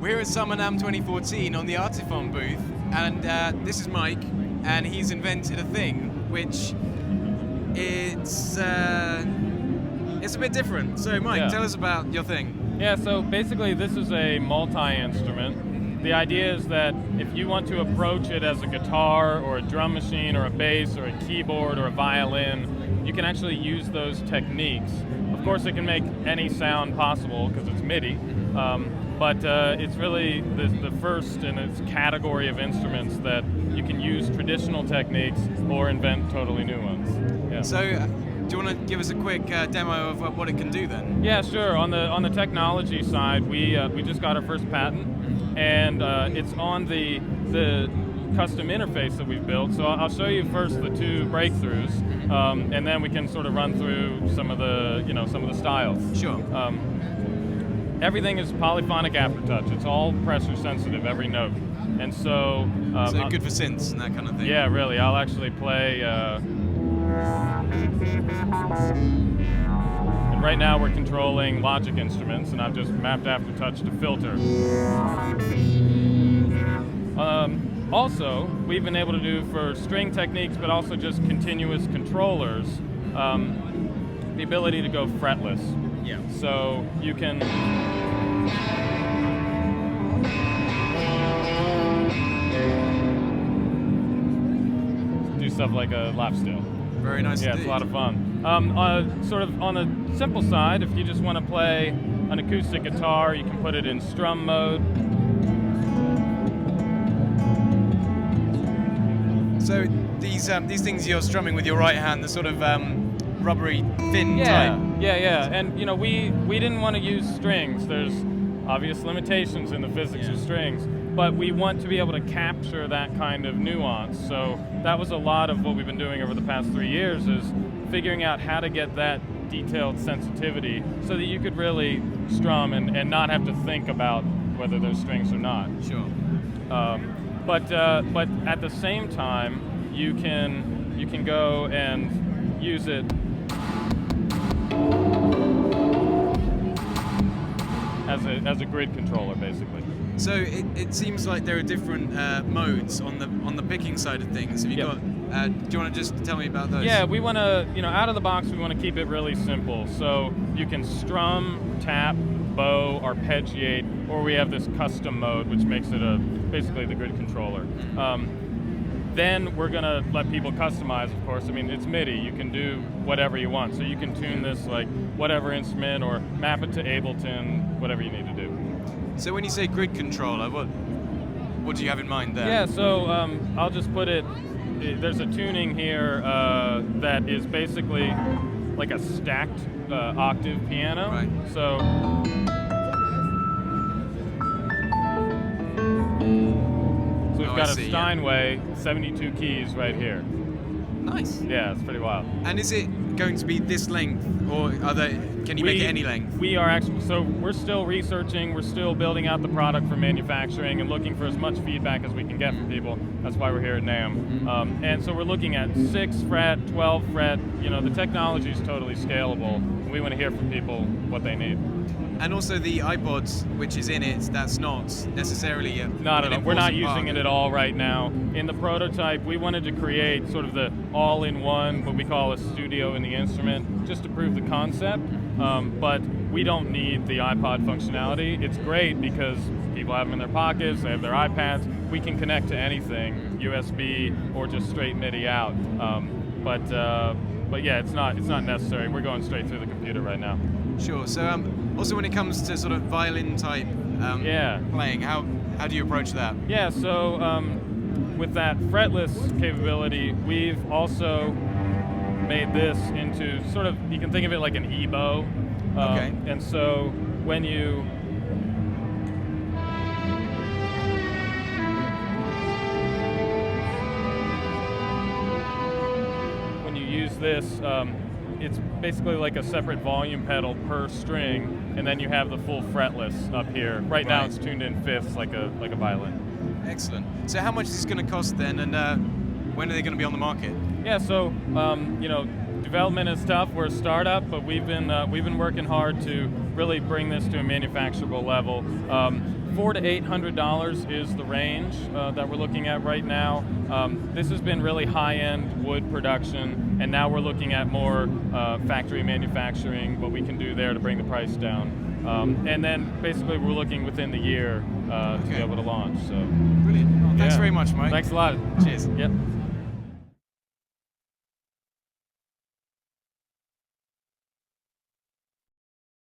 We're at Summer NAMM 2014 on the Artiphon booth, and this is Mike, and he's invented a thing which it's a bit different. So Mike, tell us about your thing. Yeah, so basically this is a multi-instrument. The idea is that if you want to approach it as a guitar or a drum machine or a bass or a keyboard or a violin, you can actually use those techniques. Of course, it can make any sound possible because it's MIDI, but it's really the first in its category of instruments that you can use traditional techniques or invent totally new ones. Yeah. So, do you want to give us a quick demo of what it can do then? Yeah, sure. On the technology side, we just got our first patent, and it's on the custom interface that we've built. So I'll show you first the two breakthroughs, and then we can sort of run through some of the styles. Sure. Everything is polyphonic aftertouch. It's all pressure sensitive, every note, and so. So good for synths and that kind of thing. Yeah, really. I'll actually play. And right now we're controlling Logic instruments, and I've just mapped aftertouch to filter. Also, we've been able to do for string techniques, but also just continuous controllers, the ability to go fretless. Yeah. So you can do stuff like a lap steel. Very nice. Yeah, indeed. it's a lot of fun. Sort of on the simple side, if you just want to play an acoustic guitar, you can put it in strum mode. So these things you're strumming with your right hand, the sort of rubbery thin type. Yeah. And we didn't want to use strings. There's obvious limitations in the physics of strings, but we want to be able to capture that kind of nuance. So that was a lot of what we've been doing over the past 3 years, is figuring out how to get that detailed sensitivity so that you could really strum and not have to think about whether there's strings or not. Sure. But at the same time, you can go and use it as a grid controller, basically. So it seems like there are different modes on the picking side of things. Have you got? Do you want to just tell me about those? Yeah, we want to, out of the box, we want to keep it really simple. So you can strum, tap, bow, arpeggiate, or we have this custom mode, which makes it basically the grid controller. Then we're going to let people customize, of course. I mean, it's MIDI. You can do whatever you want. So you can tune this like whatever instrument or map it to Ableton, whatever you need to do. So when you say grid controller, what do you have in mind there? Yeah, so I'll just put it, there's a tuning here that is basically like a stacked octave piano. Right. So we've got a Steinway, 72 keys right here. Nice. Yeah, it's pretty wild. And is it going to be this length, or can you make it any length? We are actually, so we're still researching, we're still building out the product for manufacturing and looking for as much feedback as we can get from people. That's why we're here at NAMM. And so we're looking at 6 fret, 12 fret, the technology is totally scalable. We want to hear from people what they need. And also the iPods, which is in it, that's not necessarily not at all. We're not using it at all right now. In the prototype, we wanted to create sort of the all-in-one, what we call a studio in the instrument, just to prove the concept. But we don't need the iPod functionality. It's great because people have them in their pockets, they have their iPads. We can connect to anything, USB or just straight MIDI out. But yeah, it's not necessary. We're going straight through the computer right now. Sure. So also when it comes to sort of violin type playing, how do you approach that? Yeah. So with that fretless capability, we've also made this into sort of, you can think of it like an e-bow. Okay. And so when you use this, it's basically like a separate volume pedal per string, and then you have the full fretless up here. Right now it's tuned in fifths like a violin. Excellent. So how much is this going to cost then, and when are they going to be on the market? Yeah, so development is tough. We're a startup, but we've been working hard to really bring this to a manufacturable level. $400 to $800 is the range that we're looking at right now. This has been really high-end wood production, and now we're looking at more factory manufacturing, what we can do there to bring the price down. And then basically we're looking within the year to be able to launch. So Brilliant. Well, thanks yeah. very much, Mike. Thanks a lot. Cheers. Yep.